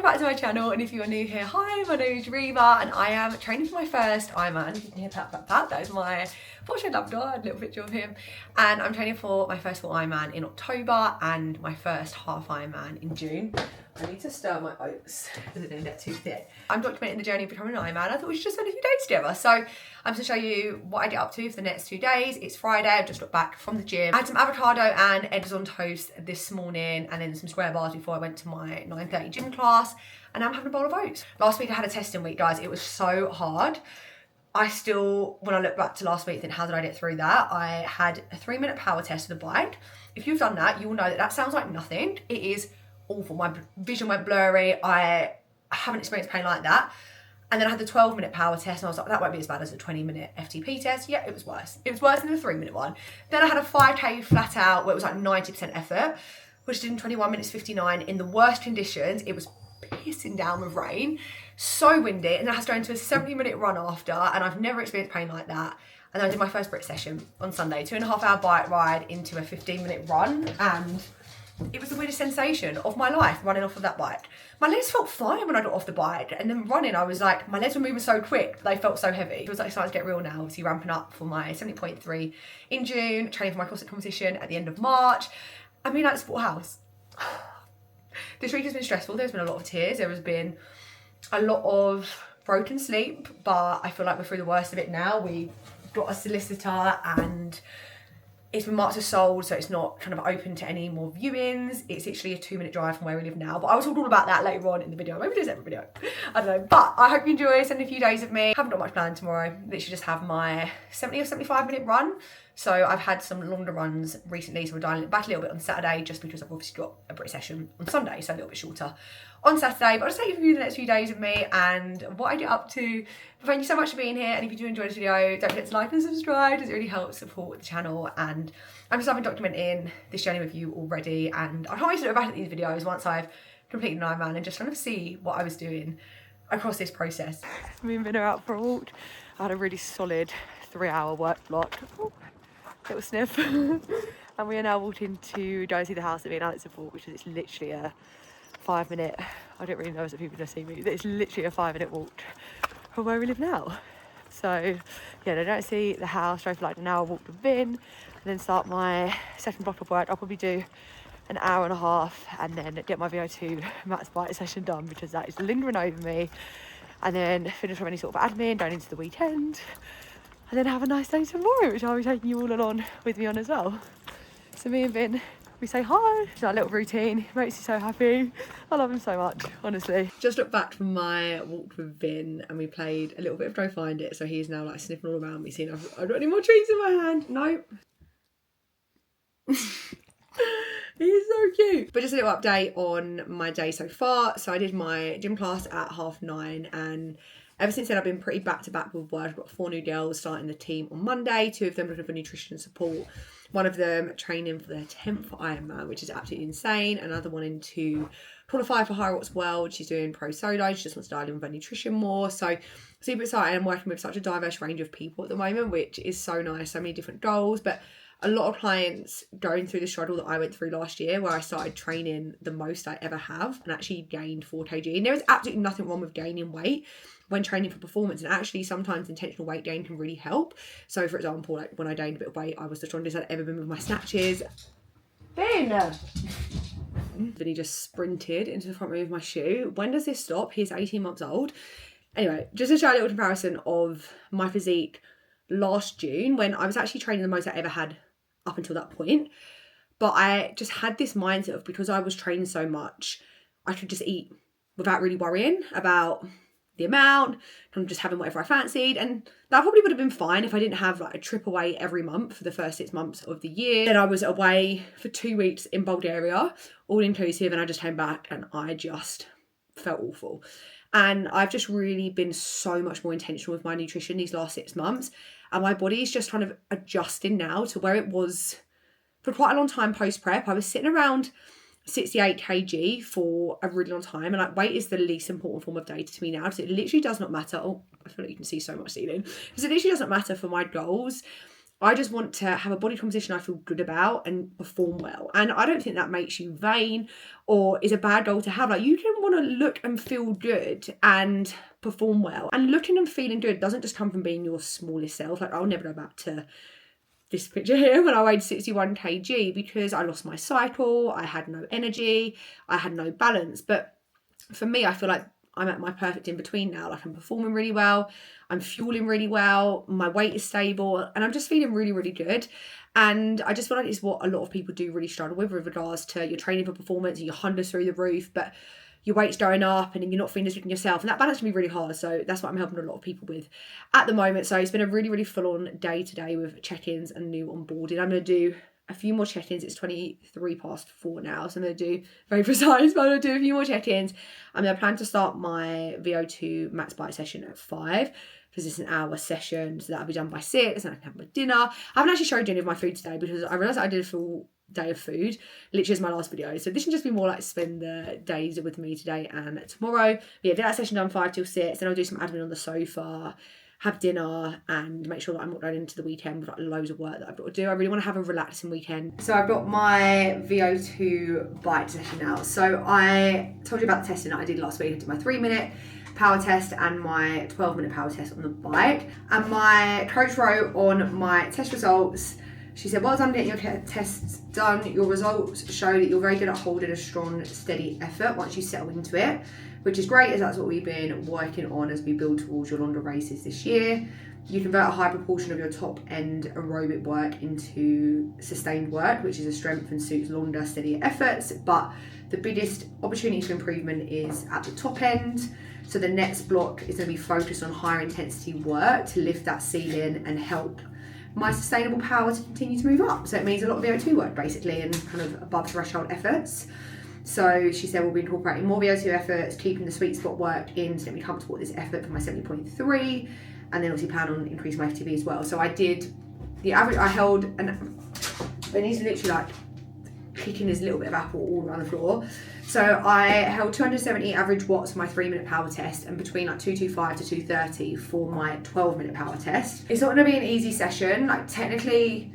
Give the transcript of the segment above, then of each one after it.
back to my channel, and if you are new here, hi, my name is Reva and I am training for my first Ironman. You can hear pat, that is my Porsche Labrador, a little picture of him. And I'm training for my first full Ironman in October and my first half Ironman in June. I need to stir my oats because it didn't get too thick. I'm documenting the journey of becoming an Ironman. I thought we should just spend a few days together. So I'm going to show you what I get up to for the next 2 days. It's Friday, I've just got back from the gym. I had some avocado and eggs on toast this morning and then some square bars before I went to my 9:30 gym class. And I'm having a bowl of oats. Last week I had a testing week, guys. It was so hard. I still, when I look back to last week, think, how did I get through that? I had a 3-minute power test of the bike. If you've done that, you will know that that sounds like nothing. It is awful. My vision went blurry. I haven't experienced pain like that. And then I had the 12-minute power test and I was like, that won't be as bad as a 20-minute FTP test. Yeah, it was worse. It was worse than the 3-minute one. Then I had a 5K flat out where it was like 90% effort, which did in 21 minutes 59 in the worst conditions. It was pissing down with rain, so windy, and then I had to go into a 70-minute run after, and I've never experienced pain like that. And then I did my first Brit session on Sunday, 2.5-hour bike ride into a 15-minute run, and it was the weirdest sensation of my life running off of that bike. My legs felt fine when I got off the bike, and then running, I was like, my legs were moving so quick, but they felt so heavy. It was like starting to get real now, obviously ramping up for my 70.3 in June, training for my CrossFit competition at the end of March. I mean, at the sport house. This week has been stressful. There's been a lot of tears. There has been a lot of broken sleep, but I feel like we're through the worst of it now. We got a solicitor and it's been marked as sold, so it's not kind of open to any more viewings. It's literally a 2-minute drive from where we live now, but I will talk all about that later on in the video. Maybe there's every video, I don't know. But I hope you enjoy spending a few days with me. Haven't got much planned tomorrow. Literally just have my 70 or 75-minute run. So I've had some longer runs recently, so we're dialing it back a little bit on Saturday just because I've obviously got a Brit session on Sunday, so a little bit shorter on Saturday. But I'll just take you through the next few days with me and what I get up to. But thank you so much for being here, and if you do enjoy this video, don't forget to like and subscribe, as it really helps support the channel. And I'm just loving documenting this journey with you already, and I can't wait to look back at these videos once I've completed an Ironman and just kind of see what I was doing across this process. Me and Vin are out for a walk. I had a really solid 3-hour work block. Ooh. Little sniff. And we are now walking to go see the house that me and Alex have bought, which is literally a 5-minute, I don't really know if people just see me, but it's literally a 5-minute walk from where we live now. So yeah, they don't see the house, drive for like an hour, walk to Vin, and then start my second block of work. I'll probably do an hour and a half and then get my VO2 max bike session done, because that is lingering over me, and then finish from any sort of admin going into the weekend. And then have a nice day tomorrow, which I'll be taking you all along with me on as well. So me and Vin, we say hi. It's our little routine. It makes me so happy. I love him so much, honestly. Just looked back from my walk with Vin and we played a little bit of Go Find It. So he's now like sniffing all around me, seeing I've got any more treats in my hand. Nope. He's so cute. But just a little update on my day so far. So I did my gym class at 9:30, and ever since then, I've been pretty back-to-back with work. I've got 4 new girls starting the team on Monday, 2 of them looking for nutrition and support, 1 of them training for their 10th Ironman, which is absolutely insane, another one into qualify for High Rocks World. She's doing pro solo. She just wants to dial in with her nutrition more. So super excited. I'm working with such a diverse range of people at the moment, which is so nice. So many different goals, but a lot of clients going through the struggle that I went through last year, where I started training the most I ever have and actually gained 4 kg. And there is absolutely nothing wrong with gaining weight when training for performance, and actually sometimes intentional weight gain can really help. So for example, like when I gained a bit of weight, I was the strongest I'd ever been with my snatches. Then he just sprinted into the front room of my shoe. When does this stop? He's 18 months old. Anyway, just to show a little comparison of my physique last June, when I was actually training the most I ever had up until that point. But I just had this mindset of, because I was training so much, I could just eat without really worrying about the amount, kind of just having whatever I fancied. And that probably would have been fine if I didn't have like a trip away every month for the first 6 months of the year. Then I was away for 2 weeks in Bulgaria, all inclusive, and I just came back and I just felt awful. And I've just really been so much more intentional with my nutrition these last 6 months. And my body is just kind of adjusting now to where it was for quite a long time post-prep. I was sitting around 68 kg for a really long time, and like weight is the least important form of data to me now, because it literally does not matter. Oh, I feel like you can see so much ceiling, because it literally doesn't matter for my goals. I just want to have a body composition I feel good about and perform well. And I don't think that makes you vain or is a bad goal to have. Like, you can want to look and feel good and perform well. And looking and feeling good doesn't just come from being your smallest self. Like, I'll never go back to this picture here when I weighed 61 kg because I lost my cycle, I had no energy, I had no balance. But for me, I feel like I'm at my perfect in between now. Like, I'm performing really well, I'm fueling really well, my weight is stable, and I'm just feeling really, really good. And I just feel like it's what a lot of people do really struggle with regards to your training for performance and your hunger through the roof, but your weight's going up and you're not feeling as good in yourself. And that balance can be really hard. So that's what I'm helping a lot of people with at the moment. So it's been a really, really full-on day today with check-ins and new onboarding. I'm going to do a few more check-ins. It's 4:23 now, so I'm going to do, very precise, but I'm going to do a few more check-ins. I'm going to plan to start my VO2 max bite session at 5 because it's an hour session, so that'll be done by 6 and I can have my dinner. I haven't actually showed you any of my food today because I realised I did a full day of food, literally as my last video, so this can just be more like spend the days with me today and tomorrow. But yeah, get that session done 5 till 6, then I'll do some admin on the sofa, have dinner, and make sure that I'm not going into the weekend with like loads of work that I've got to do. I really want to have a relaxing weekend. So I've got my VO2 bite session now. So I told you about the testing that I did last week. I did my 3-minute power test and my 12-minute power test on the bike, and my coach wrote on my test results, she said, well done getting your tests done. Your results show that you're very good at holding a strong, steady effort once you settle into it, which is great, as that's what we've been working on as we build towards your longer races this year. You convert a high proportion of your top end aerobic work into sustained work, which is a strength and suits longer, steadier efforts. But the biggest opportunity for improvement is at the top end. So the next block is going to be focused on higher intensity work to lift that ceiling and help my sustainable power to continue to move up. So it means a lot of VO2 work basically, and kind of above threshold efforts. So she said we'll be incorporating more VO2 efforts, keeping the sweet spot work in to get me comfortable with this effort for my 70.3, and then obviously plan on increasing my FTP as well. So I did the average, I held, and he's literally like kicking his little bit of apple all around the floor. So I held 270 average watts for my 3-minute power test and between like 225 to 230 for my 12-minute power test. It's not going to be an easy session. Like, technically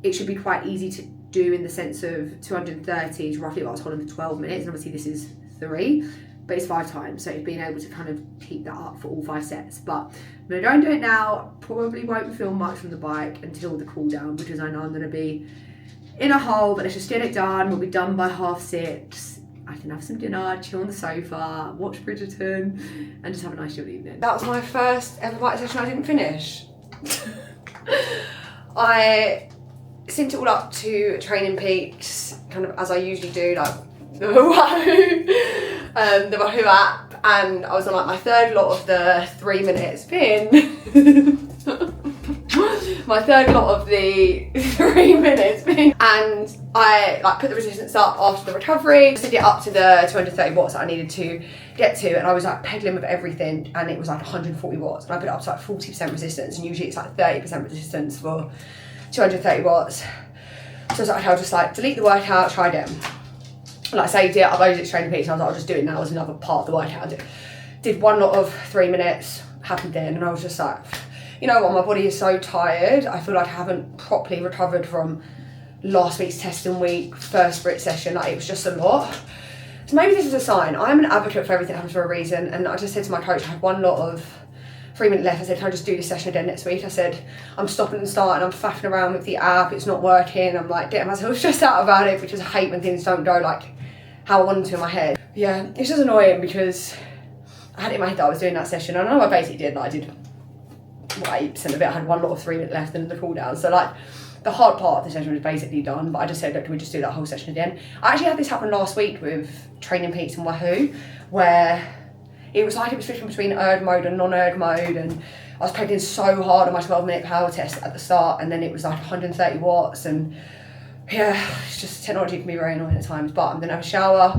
it should be quite easy to do in the sense of 230 is roughly what I was holding for 12 minutes, and obviously this is 3, but it's 5 times, so it's being able to kind of keep that up for all 5 sets. But I'm going to go and do it now. Probably won't film much from the bike until the cool down because I know I'm going to be in a hole, but let's just get it done. We'll be done by 6:30. I can have some dinner, chill on the sofa, watch Bridgerton, and just have a nice chill evening. That was my first ever bike session I didn't finish. I synced it all up to Training Peaks, kind of as I usually do, like the Wahoo app, and I was on like my 3rd lot of the 3-minute spin. My 3rd lot of the 3-minute spin, and I like put the resistance up after the recovery, set it up to the 230 watts that I needed to get to, and I was like pedaling with everything, and it was like 140 watts, and I put it up to like 40% resistance, and usually it's like 30% resistance for 230 watts. So I was like, okay, I'll just like delete the workout, try again. Like, saved it, uploaded it to Training Peaks, and I was like, I'll just do it now as another part of the workout. Did 1 lot of 3 minutes, happened then, and I was just like, you know what, my body is so tired. I feel like I haven't properly recovered from last week's testing week, first sprint session. Like, it was just a lot. So maybe this is a sign. I'm an advocate for everything happens for a reason, and I just said to my coach, I had 1 lot of 3 minutes left. I said, can I just do this session again next week? I said, I'm stopping and starting, I'm faffing around with the app, it's not working. I'm like getting myself stressed out about it, because I hate when things don't go like how I want them to in my head. Yeah, it's just annoying because I had it in my head that I was doing that session, and I know I basically did, like I did 8% of it. I had 1 lot of 3 minutes left and the cool down. So like the hard part of the session was basically done, but I just said, look, can we just do that whole session again? I actually had this happen last week with Training Peaks and Wahoo, where it was like it was switching between erg mode and non-erg mode, and I was pedaling so hard on my 12-minute power test at the start, and then it was like 130 watts, and yeah, it's just, technology can be very annoying at times. But I'm gonna have a shower,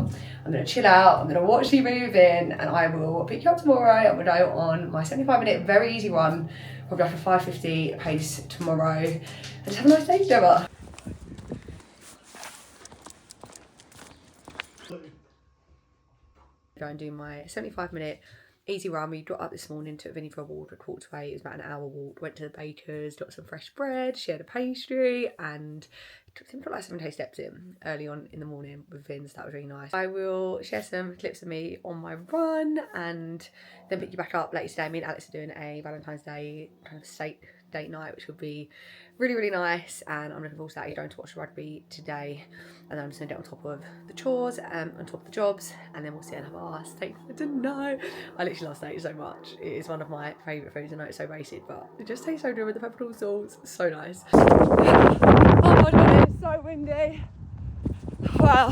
I'm gonna chill out, I'm gonna watch you move in, and I will pick you up tomorrow. I'm gonna go on my 75-minute very easy run, probably like a 5:50 pace tomorrow, and just have a nice day together. Go and do my 75-minute easy run. We got up this morning, took Vinny for a walk, walked away. It was about an hour walk. Went to the baker's, got some fresh bread, shared a pastry, and took him to like 7K steps in early on in the morning with Vince. That was really nice. I will share some clips of me on my run and then pick you back up later today. Me and Alex are doing a Valentine's Day kind of date night, which will be really, really nice, and I'm looking forward to that. You're going to watch rugby today, and then I'm just going to get on top of the chores, on top of the jobs, and then we'll sit and have our steak for tonight. I literally love steak so much. It is one of my favourite foods. I know it's so basic, but it just tastes so good with the peppercorn sauce. So nice. Oh my god, it's so windy. Wow.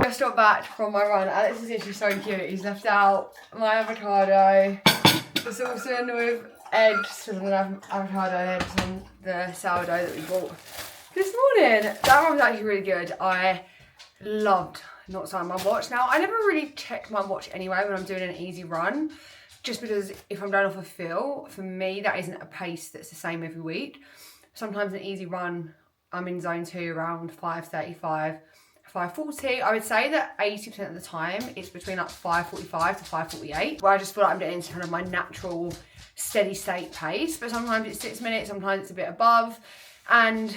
Just got back from my run. Alex is actually so cute. He's left out my avocado, the saucepan with eggs, and then avocado eggs on the sourdough that we bought this morning. That one was actually really good. I loved not signing my watch. Now, I never really check my watch anyway when I'm doing an easy run, just because if I'm going off a feel, for me, that isn't a pace that's the same every week. Sometimes an easy run, I'm in zone 2 around 5:35, 5:40. I would say that 80% of the time it's between like 5:45 to 5:48, where I just feel like I'm getting into kind of my natural steady state pace. But sometimes it's 6 minutes, sometimes it's a bit above. And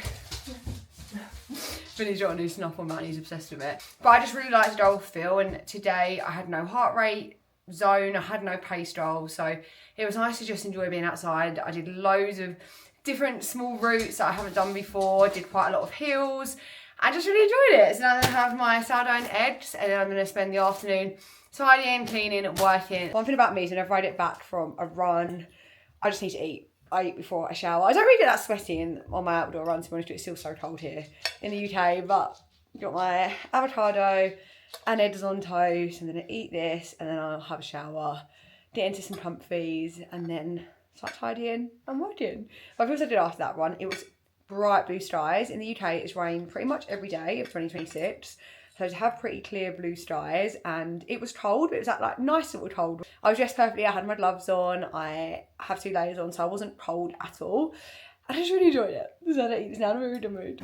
Vinny's got a new snuff on, man, he's obsessed with it. But I just really like to go off feel, and today I had no heart rate zone, I had no pace goal, so it was nice to just enjoy being outside. I did loads of different small routes that I haven't done before, did quite a lot of hills. I just really enjoyed it. So now I'm going to have my sourdough and eggs, and then I'm going to spend the afternoon tidying, cleaning, working. One thing about me is whenever I get back from a run, I just need to eat. I eat before I shower. I don't really get that sweaty on my outdoor run, to be honest. It's still so cold here in the UK, but got my avocado and eggs on toast. I'm going to eat this, and then I'll have a shower, get into some comfies, and then start tidying and working. But I did after that run, it was bright blue skies. In the UK, it's rained pretty much every day of 2026. So to have pretty clear blue skies, and it was cold, but it was that like nice little cold. I was dressed perfectly, I had my gloves on, I have 2 layers on, so I wasn't cold at all. I just really enjoyed it. So I'm gonna eat this now, I'm in a mood.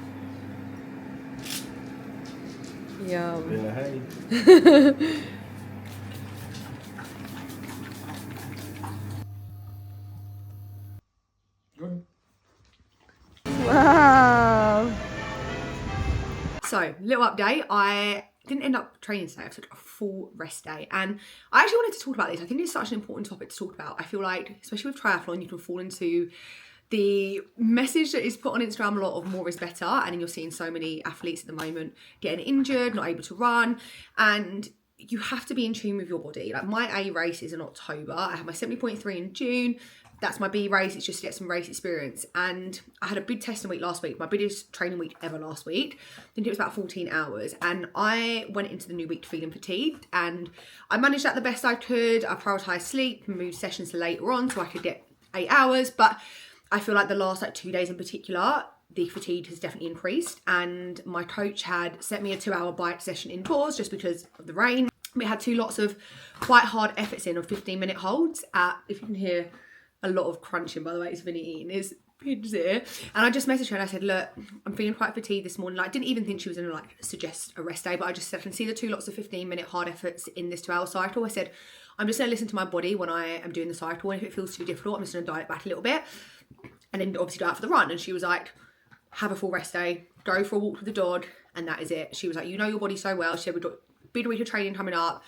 Yum. Yeah, hey. Good. Wow. So, little update. I didn't end up training today. I took a full rest day, and I actually wanted to talk about this. I think it's such an important topic to talk about. I feel like, especially with triathlon, you can fall into the message that is put on Instagram a lot of more is better, and then you're seeing so many athletes at the moment getting injured, not able to run, and you have to be in tune with your body. Like, my A race is in October. I have my 70.3 in June. That's my B race. It's just to get some race experience. And I had a big testing week last week, my biggest training week ever last week. I think it was about 14 hours. And I went into the new week feeling fatigued, and I managed that the best I could. I prioritised sleep and moved sessions to later on so I could get 8 hours. But I feel like the last 2 days in particular, the fatigue has definitely increased. And my coach had set me a 2-hour bike session indoors just because of the rain. We had 2 lots of quite hard efforts in of 15-minute holds at, if you can hear a lot of crunching, by the way, it's Vinny eating his pigs here. And I just messaged her and I said, look, I'm feeling quite fatigued this morning. Like, I didn't even think she was going to suggest a rest day, but I just said, I can see the 2 lots of 15-minute hard efforts in this 2-hour cycle. I said, I'm just going to listen to my body when I am doing the cycle, and if it feels too difficult, I'm just going to dial it back a little bit, and then obviously go out for the run. And she was like, have a full rest day, go for a walk with the dog, and that is it. She was like, you know your body so well. She said, we've got a big week of training coming up.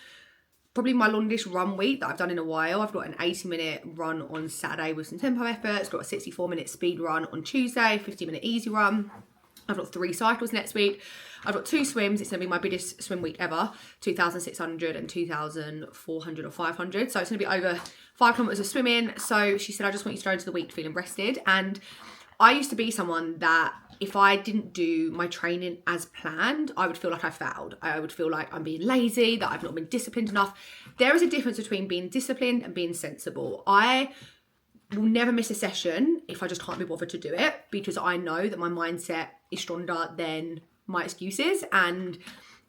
Probably my longest run week that I've done in a while. I've got an 80-minute run on Saturday with some tempo efforts. Got a 64-minute speed run on Tuesday, 50-minute easy run. I've got 3 cycles next week. I've got 2 swims. It's going to be my biggest swim week ever, 2,600 and 2,400 or 500. So it's going to be over 5 kilometres of swimming. So she said, I just want you to go into the week feeling rested. And I used to be someone that if I didn't do my training as planned, I would feel like I failed. I would feel like I'm being lazy, that I've not been disciplined enough. There is a difference between being disciplined and being sensible. I will never miss a session if I just can't be bothered to do it, because I know that my mindset is stronger than my excuses. And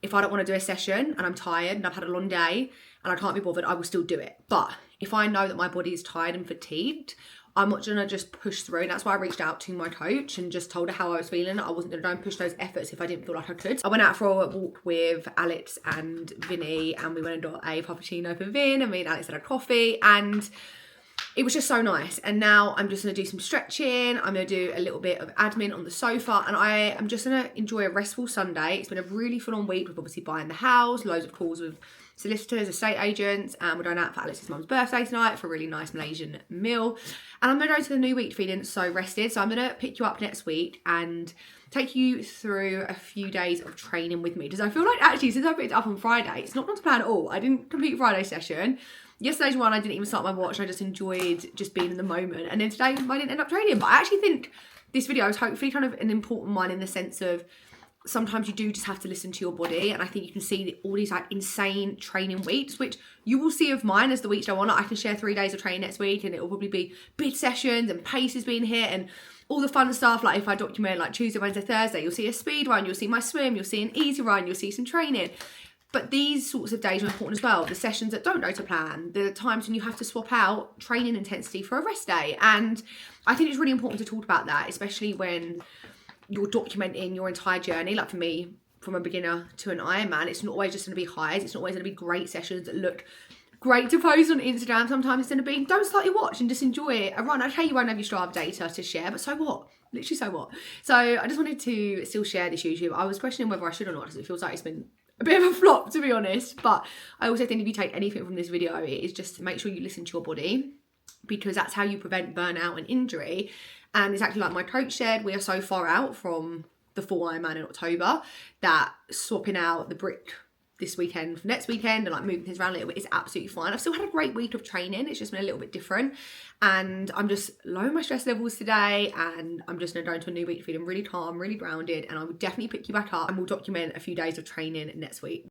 if I don't want to do a session and I'm tired and I've had a long day and I can't be bothered, I will still do it. But if I know that my body is tired and fatigued, I'm not gonna just push through. And that's why I reached out to my coach and just told her how I was feeling. I wasn't gonna go and push those efforts if I didn't feel like I could. I went out for a walk with Alex and Vinny, and we went and got a cappuccino for Vin, and me and Alex had a coffee, and it was just so nice. And now I'm just gonna do some stretching. I'm gonna do a little bit of admin on the sofa, and I am just gonna enjoy a restful Sunday. It's been a really full-on week with obviously buying the house, loads of calls with solicitors, estate agents, and we're going out for Alex's mum's birthday tonight for a really nice Malaysian meal. And I'm going to go to the new week feeling so rested. So I'm going to pick you up next week and take you through a few days of training with me. Because I feel like actually since I picked it up on Friday, it's not gone to plan at all. I didn't complete Friday's session. Yesterday's one, I didn't even start my watch. I just enjoyed just being in the moment. And then today, I didn't end up training. But I actually think this video is hopefully kind of an important one in the sense of sometimes you do just have to listen to your body. And I think you can see all these like insane training weeks, which you will see of mine as the weeks go on. I can share 3 days of training next week, and it will probably be bid sessions and paces being hit and all the fun stuff. Like if I document like Tuesday, Wednesday, Thursday, you'll see a speed run, you'll see my swim, you'll see an easy run, you'll see some training. But these sorts of days are important as well. The sessions that don't go to plan, the times when you have to swap out training intensity for a rest day. And I think it's really important to talk about that, especially when you're documenting your entire journey. Like for me, from a beginner to an Ironman, it's not always just going to be highs. It's not always going to be great sessions that look great to post on Instagram. Sometimes it's going to be, don't start your watch and just enjoy a run. Okay, you won't have your Strava data to share, but so what? Literally, so what? So I just wanted to still share this YouTube. I was questioning whether I should or not, because it feels like it's been a bit of a flop, to be honest. But I also think if you take anything from this video, it is just to make sure you listen to your body, because that's how you prevent burnout and injury. And exactly like my coach said, we are so far out from the full Ironman in October that swapping out the brick this weekend for next weekend and like moving things around a little bit is absolutely fine. I've still had a great week of training. It's just been a little bit different. And I'm just lowering my stress levels today, and I'm just going to go into a new week feeling really calm, really grounded. And I will definitely pick you back up and we'll document a few days of training next week.